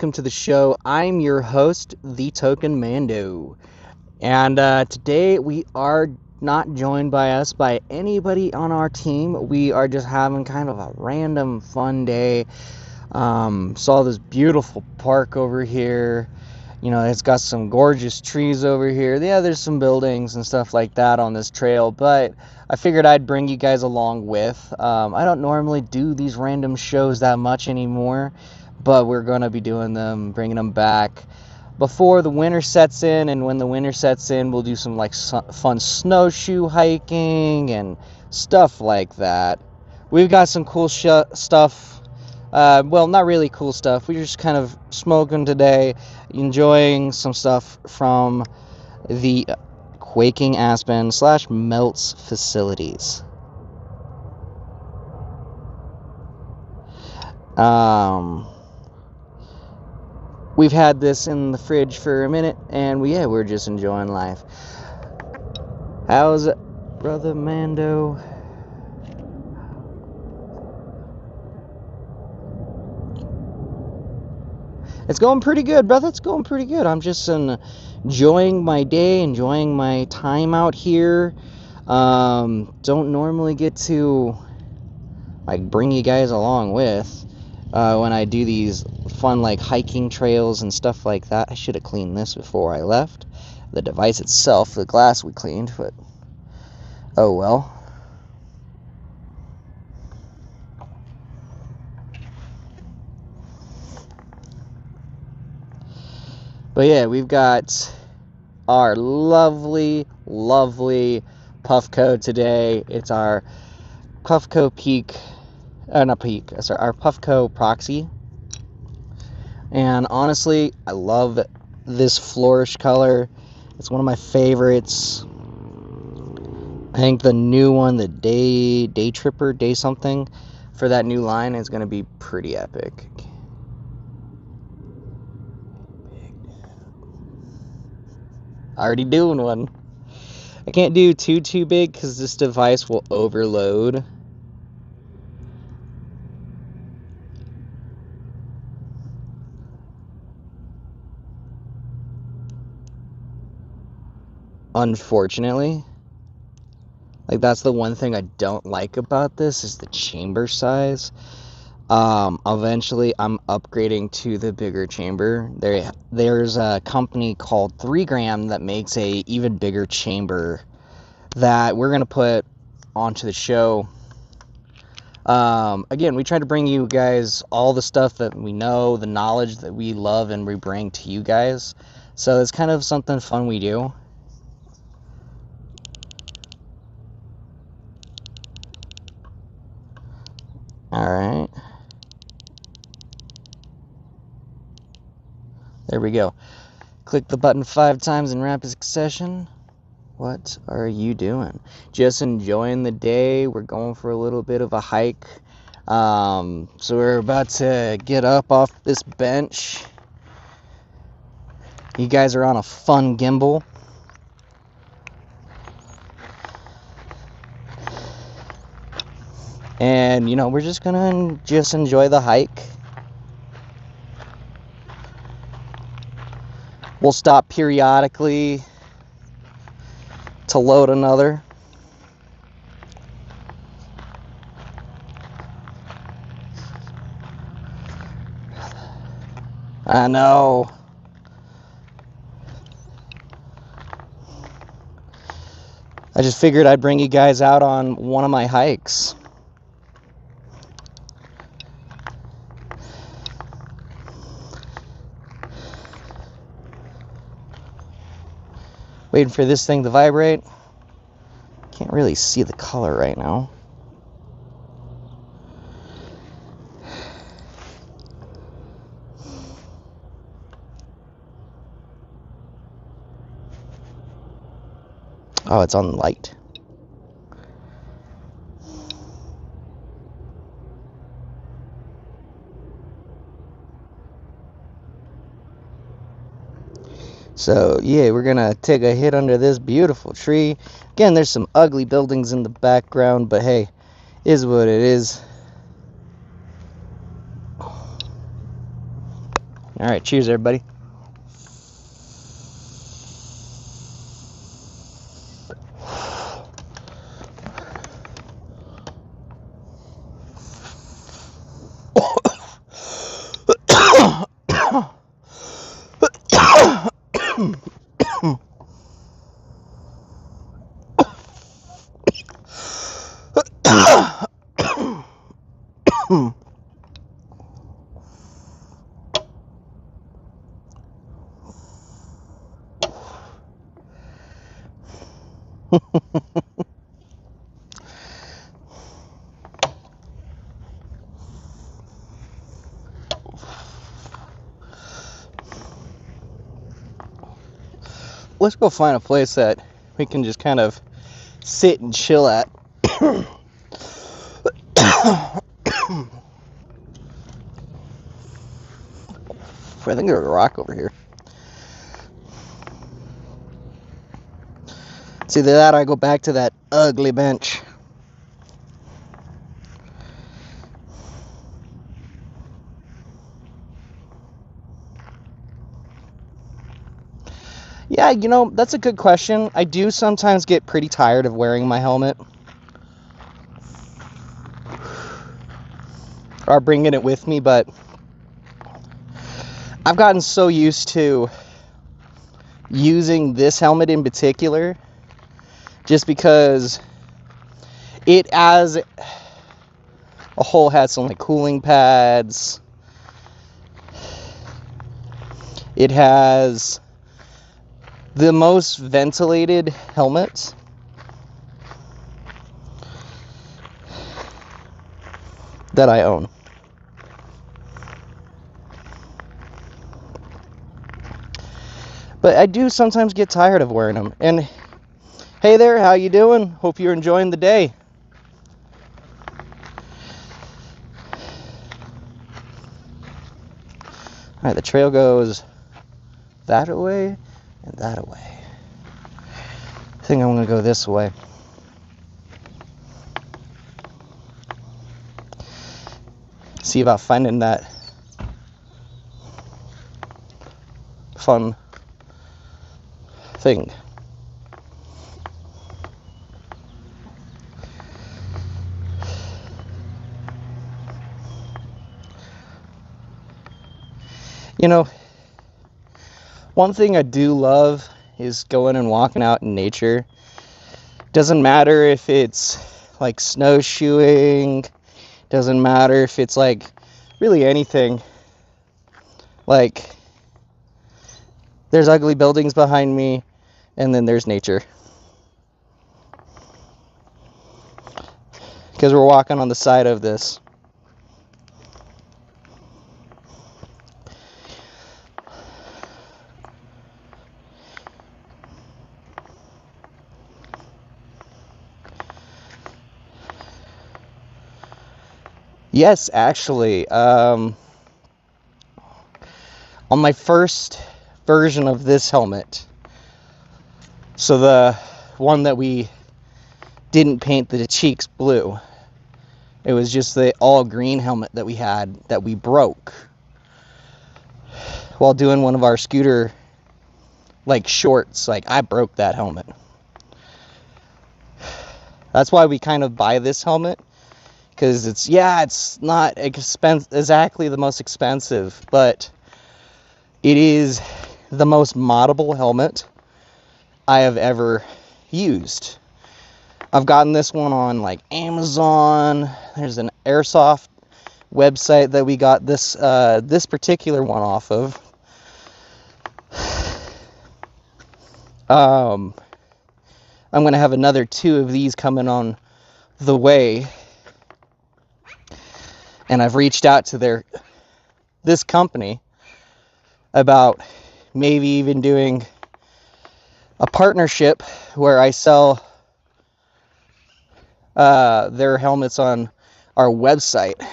welcome to the show. I'm your host, The Token Mando. And today we are not joined by us by anybody on our team. We are just having kind of a random fun day. Saw this beautiful park over here. You know, it's got some gorgeous trees over here. Yeah, there's some buildings and stuff like that on this trail, but I figured I'd bring you guys along with. I don't normally do these random shows that much anymore, but we're going to be doing them, bringing them back before the winter sets in. And when the winter sets in, we'll do some like fun snowshoe hiking and stuff like that. We've got some cool stuff. Well, not really cool stuff. We're just kind of smoking today, enjoying some stuff from the Quaking Aspen / Melts facilities. We've had this in the fridge for a minute, and we're just enjoying life. How's it, Brother Mando? It's going pretty good, brother. It's going pretty good. I'm just enjoying my day, enjoying my time out here. Don't normally get to like bring you guys along with when I do these fun like hiking trails and stuff like that. I should have cleaned this before I left. The device itself, the glass we cleaned, but oh well. But yeah, we've got our lovely Puffco today. It's our Puffco our Puffco Proxy. And honestly, I love this flourish color. It's one of my favorites. I think the new one, the Day Tripper, Day something, for that new line is going to be pretty epic. Already doing one. I can't do too big because this device will overload. Unfortunately. Like, that's the one thing I don't like about this, is the chamber size. Eventually I'm upgrading to the bigger chamber. There's a company called 3gram that makes a even bigger chamber that we're gonna put onto the show. Again, we try to bring you guys all the stuff that we know, the knowledge that we love, and we bring to you guys. So it's kind of something fun we do. Alright. There we go. Click the button 5 times in rapid succession. What are you doing? Just enjoying the day. We're going for a little bit of a hike. So we're about to get up off this bench. You guys are on a fun gimbal. And, we're just gonna enjoy the hike. We'll stop periodically to load another. I know. I just figured I'd bring you guys out on one of my hikes. Waiting for this thing to vibrate. Can't really see the color right now. Oh, it's on light. So, yeah, we're gonna take a hit under this beautiful tree. Again, there's some ugly buildings in the background, but hey, is what it is. All right, cheers, everybody. Let's go find a place that we can just kind of sit and chill at. I think there's a rock over here. It's either that or I go back to that ugly bench. Yeah, that's a good question. I do sometimes get pretty tired of wearing my helmet. Or bringing it with me, but I've gotten so used to using this helmet in particular just because it as a whole has some like cooling pads. It has the most ventilated helmet that I own. But I do sometimes get tired of wearing them. And hey there, how you doing? Hope you're enjoying the day. Alright, the trail goes that way and that way. I think I'm going to go this way. See about finding that fun thing. One thing I do love is going and walking out in nature. Doesn't matter if it's like snowshoeing, doesn't matter if it's like really anything. Like, there's ugly buildings behind me, and then there's nature. Because we're walking on the side of this. Yes, actually. On my first version of this helmet, so the one that we didn't paint the cheeks blue, it was just the all green helmet that we had that we broke while doing one of our scooter like shorts. Like, I broke that helmet. That's why we kind of buy this helmet, because it's not exactly the most expensive, but it is the most moddable helmet I have ever used. I've gotten this one on like Amazon. There's an airsoft website that we got this particular one off of. I'm going to have another 2 of these coming on the way. And I've reached out to this company about maybe even doing a partnership where I sell their helmets on our website.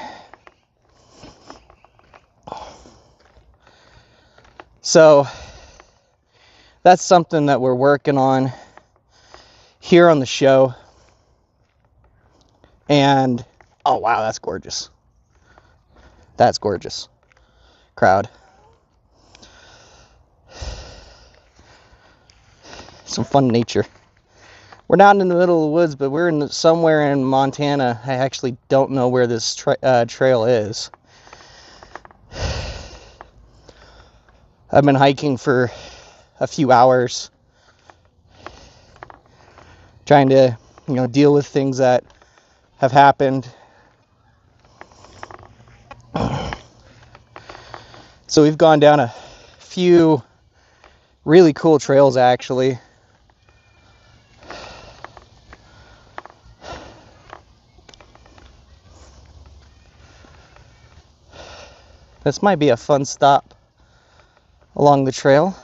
So that's something that we're working on here on the show. And oh wow, that's gorgeous. That's gorgeous. Crowd. some fun nature. We're not in the middle of the woods, but we're somewhere in Montana. I actually don't know where this trail is. I've been hiking for a few hours, trying to, deal with things that have happened. So we've gone down a few really cool trails, actually. This might be a fun stop along the trail.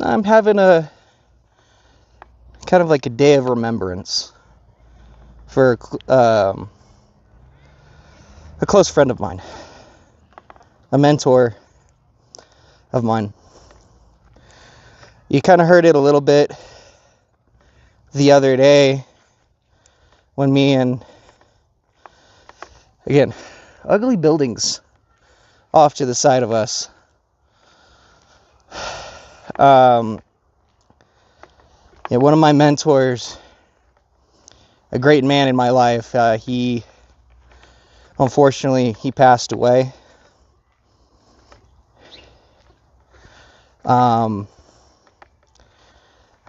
I'm having a kind of like a day of remembrance for a close friend of mine, a mentor of mine. You kind of heard it a little bit the other day when me and, again, ugly buildings off to the side of us. One of my mentors, a great man in my life, unfortunately, he passed away. And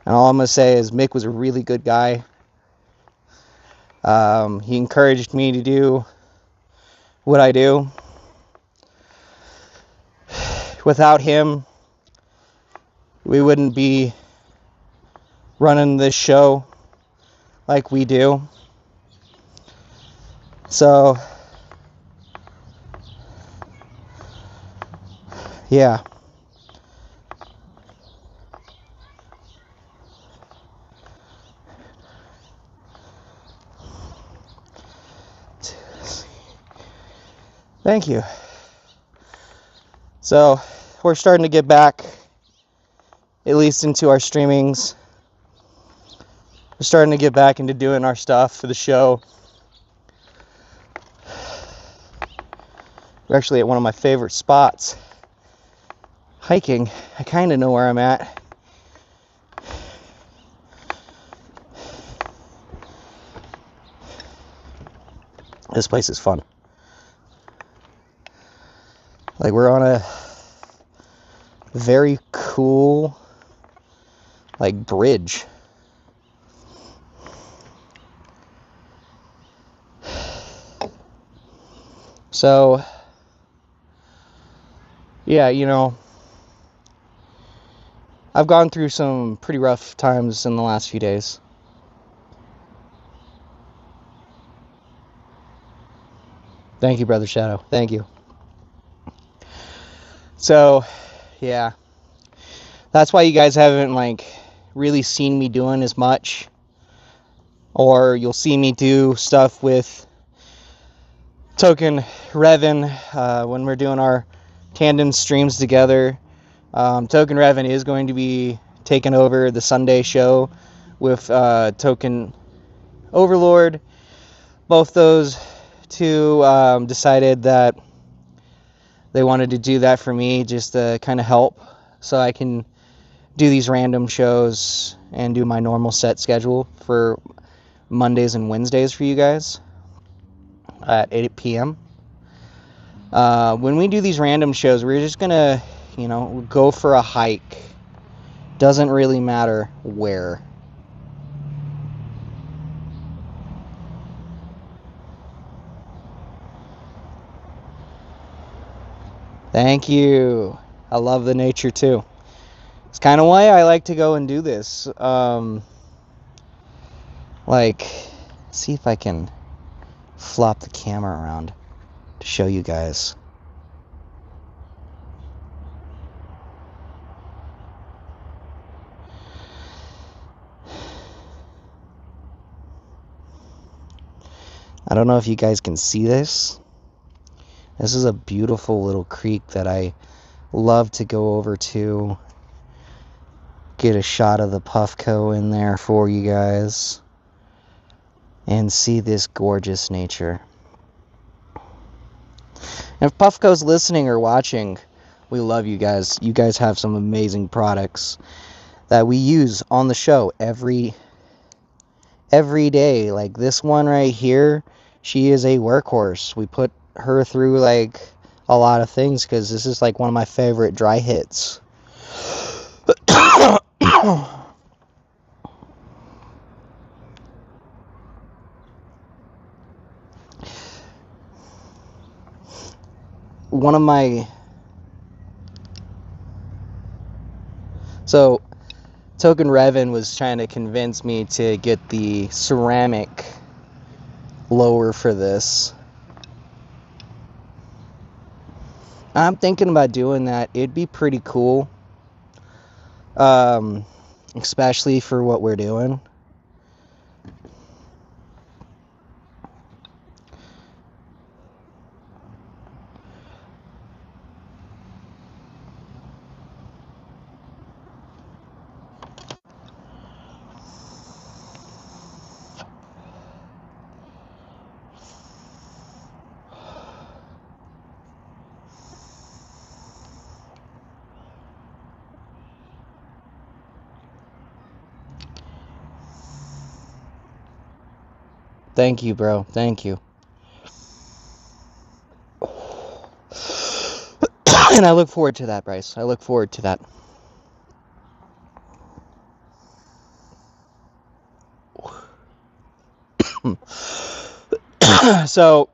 all I'm going to say is Mick was a really good guy. He encouraged me to do what I do. Without him, we wouldn't be running this show like we do. So, yeah. Thank you. So, we're starting to get back, at least into our streamings. We're starting to get back into doing our stuff for the show. We're actually at one of my favorite spots. Hiking. I kind of know where I'm at. This place is fun. Like, we're on a very cool, like, bridge. So, yeah, I've gone through some pretty rough times in the last few days. Thank you, Brother Shadow. Thank you. So, yeah. That's why you guys haven't, really seen me doing as much. Or you'll see me do stuff with Token Revan when we're doing our tandem streams together. Token Revan is going to be taking over the Sunday show with Token Overlord. Both those two decided that they wanted to do that for me just to kind of help so I can do these random shows and do my normal set schedule for Mondays and Wednesdays for you guys at 8 p.m. When we do these random shows, we're just going to, go for a hike. Doesn't really matter where. Thank you. I love the nature too. It's kind of why I like to go and do this. See if I can flop the camera around to show you guys. I don't know if you guys can see this. This is a beautiful little creek that I love to go over to. Get a shot of the Puffco in there for you guys. And see this gorgeous nature. And if Puffco's listening or watching, we love you guys. You guys have some amazing products that we use on the show every day. Like this one right here, she is a workhorse. We put her through like a lot of things because this is like one of my favorite dry hits. One of my Token Revan was trying to convince me to get the ceramic lower for this. I'm thinking about doing that. It'd be pretty cool, especially for what we're doing. Thank you, bro. Thank you. And I look forward to that, Bryce. I look forward to that. So,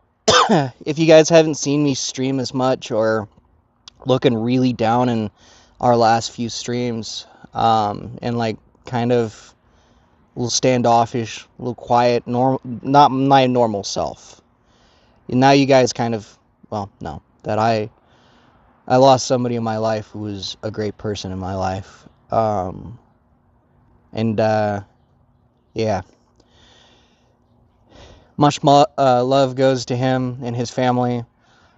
if you guys haven't seen me stream as much or looking really down in our last few streams, and like kind of a little standoffish, a little quiet, not my normal self. And now you guys kind of, well, no, that I lost somebody in my life who was a great person in my life. Yeah. Much love goes to him and his family.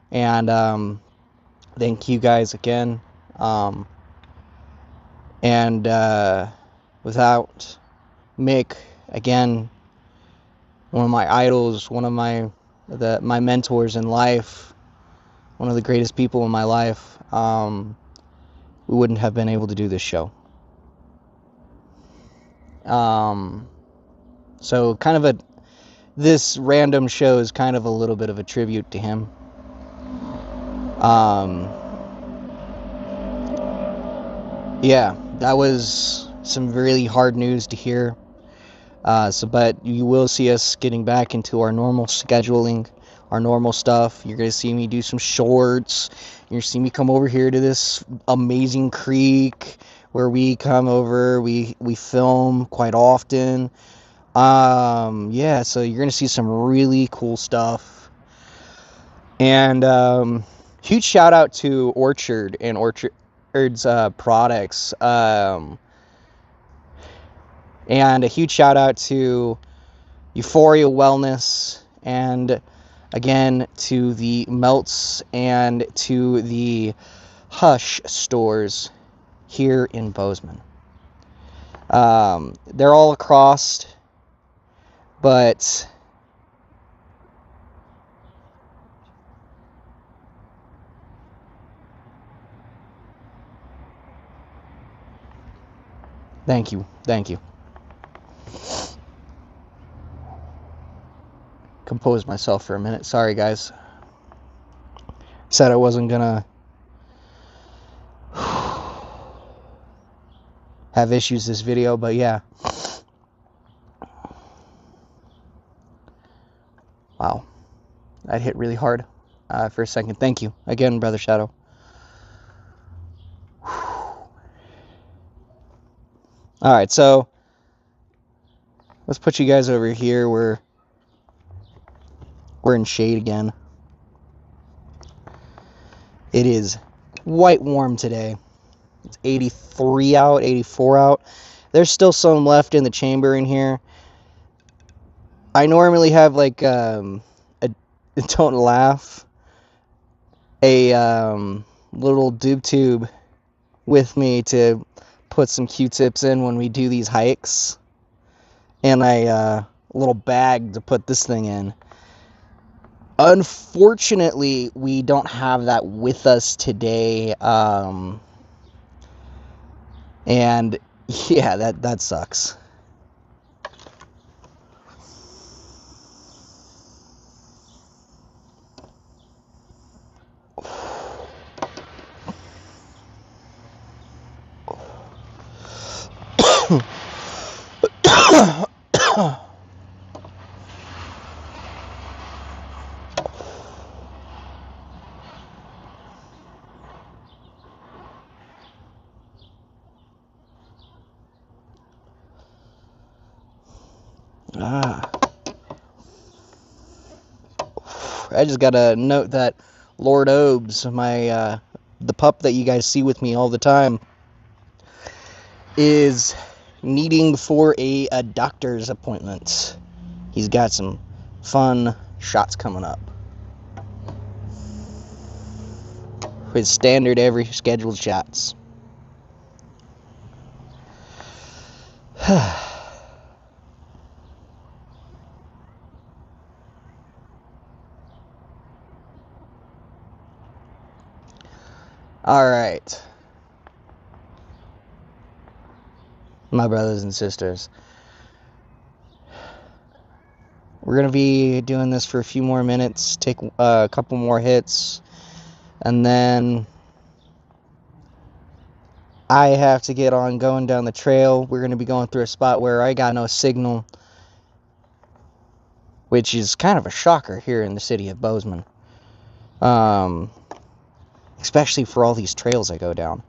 And thank you guys again. Without Mick, again, one of my idols, one of my mentors in life, one of the greatest people in my life, we wouldn't have been able to do this show. So kind of this random show is kind of a little bit of a tribute to him. Yeah, that was some really hard news to hear. But you will see us getting back into our normal scheduling, our normal stuff. You're going to see me do some shorts. You're going to see me come over here to this amazing creek where we come over, we film quite often. Yeah, so you're going to see some really cool stuff. And huge shout out to Orchard and Orchard's products. And a huge shout out to Euphoria Wellness, and again to the Melts and to the Hush stores here in Bozeman. They're all across, but thank you. Compose myself for a minute. Sorry, guys. Said I wasn't gonna have issues this video, but yeah. Wow. That hit really hard for a second. Thank you again, Brother Shadow. Alright, so let's put you guys over here. We're in shade again. It is quite warm today. It's 83 out, 84 out. There's still some left in the chamber in here. I normally have like don't laugh, a little doob tube with me to put some Q-tips in when we do these hikes, and a little bag to put this thing in. Unfortunately, we don't have that with us today, and yeah, that sucks. I just gotta note that Lord Obes, my the pup that you guys see with me all the time, is needing for a doctor's appointment. He's got some fun shots coming up. His standard every scheduled shots. Alright. My brothers and sisters. We're going to be doing this for a few more minutes, take a couple more hits, and then I have to get on going down the trail. We're going to be going through a spot where I got no signal, which is kind of a shocker here in the city of Bozeman. Especially for all these trails I go down.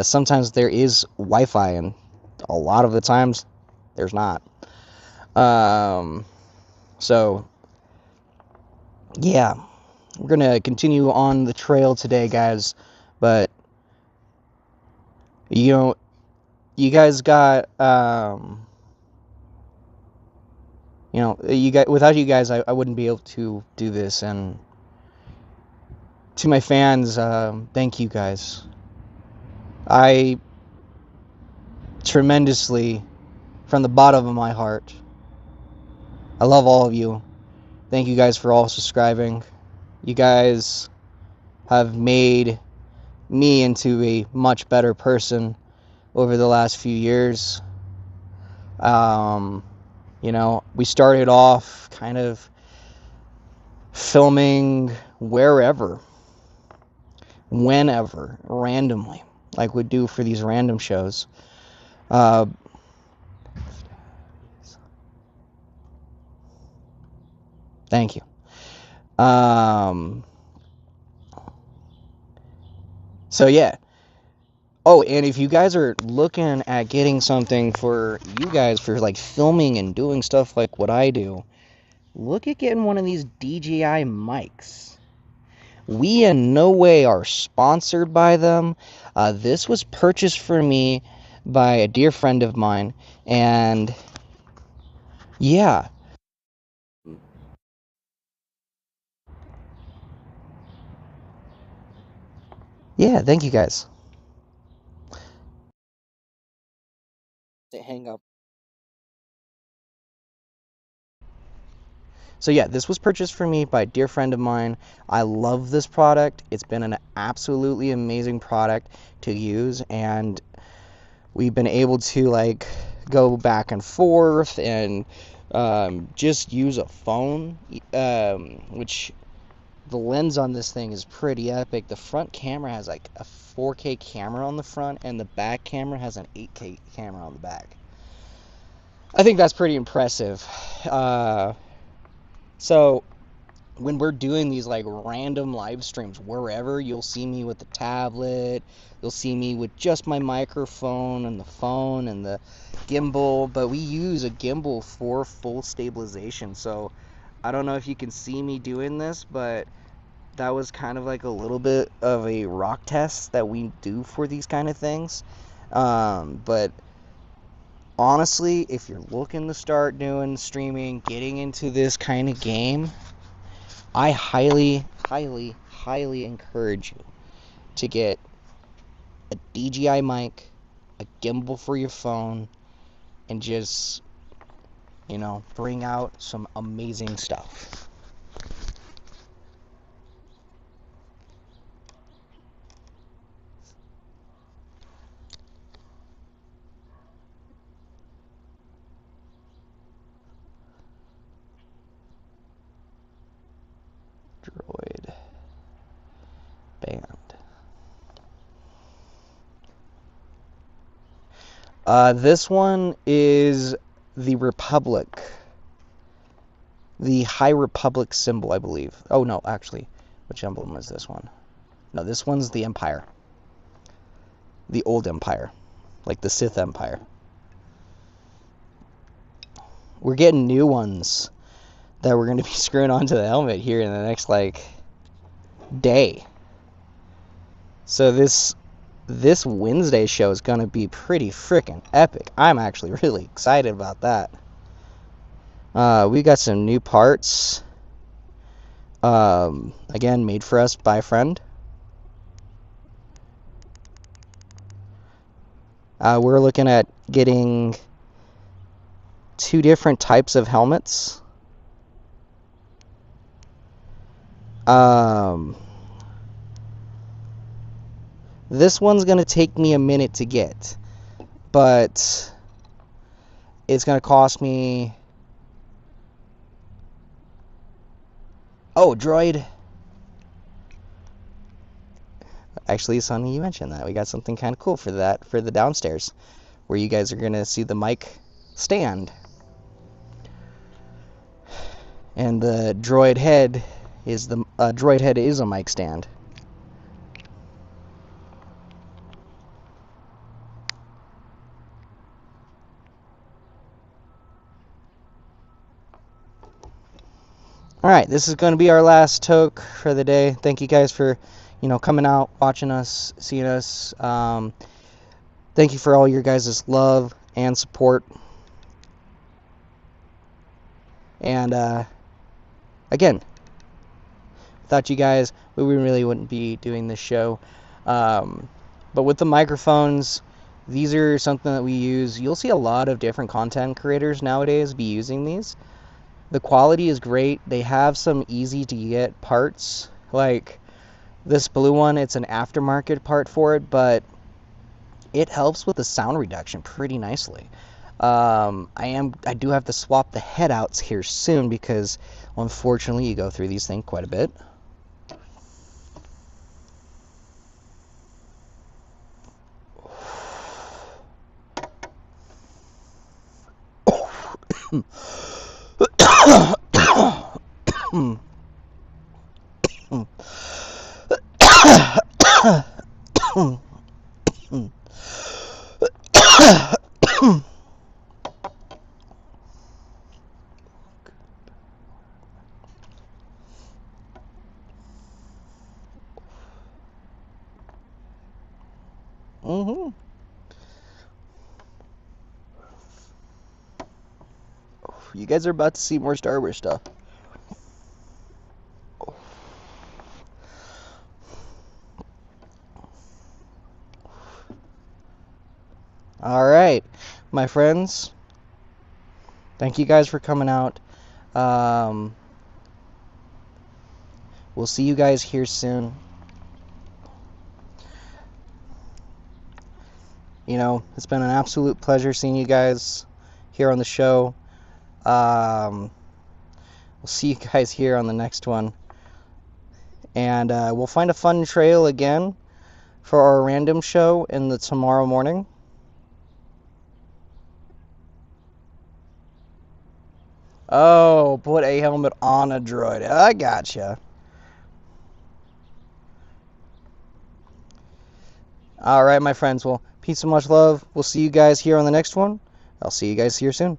Sometimes there is Wi-Fi, and a lot of the times there's not. So, yeah, we're going to continue on the trail today, guys, but, you know, you guys got, you know, without you guys, I wouldn't be able to do this, and to my fans, thank you guys. I tremendously, from the bottom of my heart, I love all of you. Thank you guys for all subscribing. You guys have made me into a much better person over the last few years. You know, we started off kind of filming wherever, whenever, randomly, like we do for these random shows. Thank you. So yeah. Oh, and if you guys are looking at getting something for you guys for like filming and doing stuff like what I do, look at getting one of these DJI mics. We in no way are sponsored by them. This was purchased for me by a dear friend of mine, and yeah. Yeah, thank you guys. Hang up. So yeah, this was purchased for me by a dear friend of mine. I love this product. It's been an absolutely amazing product to use, and we've been able to like go back and forth and just use a phone, which the lens on this thing is pretty epic. The front camera has like a 4K camera on the front, and the back camera has an 8K camera on the back. I think that's pretty impressive. So when we're doing these like random live streams wherever, you'll see me with the tablet, you'll see me with just my microphone and the phone and the gimbal, but we use a gimbal for full stabilization. So I don't know if you can see me doing this, but that was kind of like a little bit of a rock test that we do for these kind of things. But honestly, if you're looking to start doing streaming, getting into this kind of game, I highly, highly, highly encourage you to get a DJI mic, a gimbal for your phone, and just, you know, bring out some amazing stuff. This one is the Republic. The High Republic symbol, I believe. Oh, no, actually. Which emblem is this one? No, this one's the Empire. The old Empire. Like the Sith Empire. We're getting new ones that we're going to be screwing onto the helmet here in the next, day. So this Wednesday show is going to be pretty freaking epic. I'm actually really excited about that. We got some new parts. Again, made for us by a friend. We're looking at getting 2 different types of helmets. This one's going to take me a minute to get, but it's going to cost me... Oh, droid. Actually, Sonny, you mentioned that. We got something kind of cool for that, for the downstairs, where you guys are going to see the mic stand. And the droid head is a mic stand. Alright, this is going to be our last toke for the day. Thank you guys for, coming out, watching us, seeing us. Thank you for all your guys' love and support. And, again, without you guys, we really wouldn't be doing this show. But with the microphones, these are something that we use. You'll see a lot of different content creators nowadays be using these. The quality is great. They have some easy to get parts. Like this blue one, it's an aftermarket part for it, but it helps with the sound reduction pretty nicely. I do have to swap the headouts here soon because, unfortunately, you go through these things quite a bit. You guys are about to see more Star Wars stuff. Alright, my friends. Thank you guys for coming out. We'll see you guys here soon. It's been an absolute pleasure seeing you guys here on the show. We'll see you guys here on the next one. And we'll find a fun trail again for our random show in the tomorrow morning. Oh, put a helmet on a droid. I gotcha. Alright, my friends. Well, peace and much love. We'll see you guys here on the next one. I'll see you guys here soon.